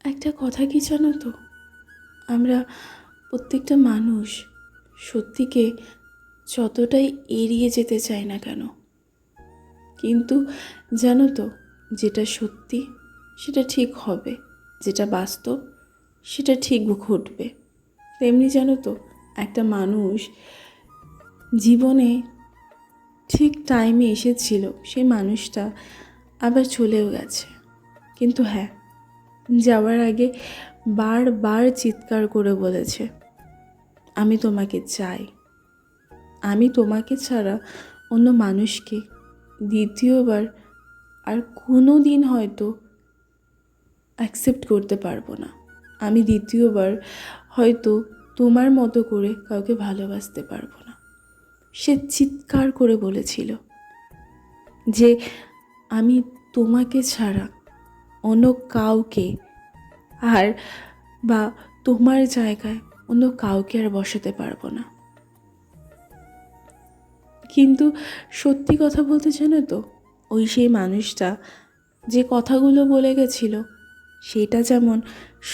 একটা কথা কি জানো তো, আমরা প্রত্যেকটা মানুষ সত্যিকে যতটাই এড়িয়ে যেতে চাই না কেন, কিন্তু জানো তো, যেটা সত্যি সেটা ঠিক হবে, যেটা বাস্তব সেটা ঠিক ঘটবে। তেমনি জানো তো, একটা মানুষ জীবনে ঠিক টাইমে এসেছিল, সেই মানুষটা আবার চলেও গেছে। কিন্তু হ্যাঁ, যাওয়ার আগে বারবার চিৎকার করে বলেছে, আমি তোমাকে চাই, আমি তোমাকে ছাড়া অন্য মানুষকে দ্বিতীয়বার আর কোনো দিন হয়তো অ্যাকসেপ্ট করতে পারবো না। আমি দ্বিতীয়বার হয়তো তোমার মতো করে কাউকে ভালোবাসতে পারবো না। সে চিৎকার করে বলেছিল যে আমি তোমাকে ছাড়া অন্য কাউকে আর বা তোমার জায়গায় অন্য কাউকে আর বসাতে পারবো না। কিন্তু সত্যি কথা বলতে জানো তো, ওই সেই মানুষটা যে কথাগুলো বলে গেছিল, সেটা যেমন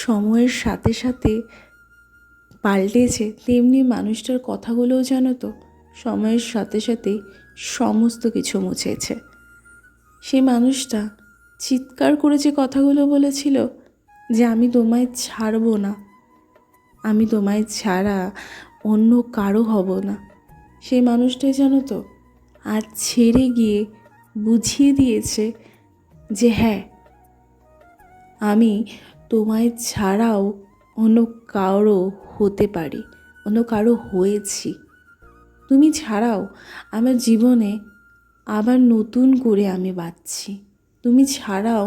সময়ের সাথে সাথে পাল্টেছে, তেমনি মানুষটার কথাগুলোও জানো তো সময়ের সাথে সাথে সমস্ত কিছু মুছেছে। সেই মানুষটা চিৎকার করে যে কথাগুলো বলেছিল যে আমি তোমায় ছাড়বো না, আমি তোমায় ছাড়া অন্য কারো হব না, সেই মানুষটাই জানো তো আজ ছেড়ে গিয়ে বুঝিয়ে দিয়েছে যে হ্যাঁ, আমি তোমায় ছাড়াও অন্য কারো হতে পারি, অন্য কারো হয়েছি। তুমি ছাড়াও আমার জীবনে আবার নতুন করে আমি বাঁচছি, তুমি ছাড়াও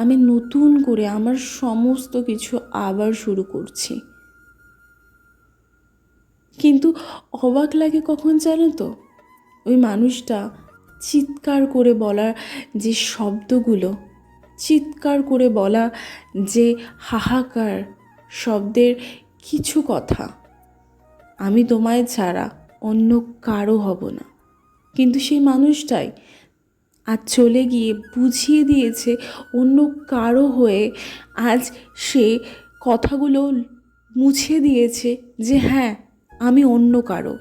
আমি নতুন করে আমার সমস্ত কিছু আবার শুরু করছি। কিন্তু অবাক লাগে কখন জানো তো, ওই মানুষটা চিৎকার করে বলা যে শব্দগুলো, চিৎকার করে বলা যে হাহাকার শব্দের কিছু কথা, আমি তোমায় ছাড়া অন্য কারো হব না, কিন্তু সেই মানুষটাই আজ চলে গিয়ে বুঝিয়ে দিয়েছে অন্য কারো হয়ে। আজ সে কথাগুলো মুছে দিয়েছে যে হ্যাঁ, আমি অন্য কারো।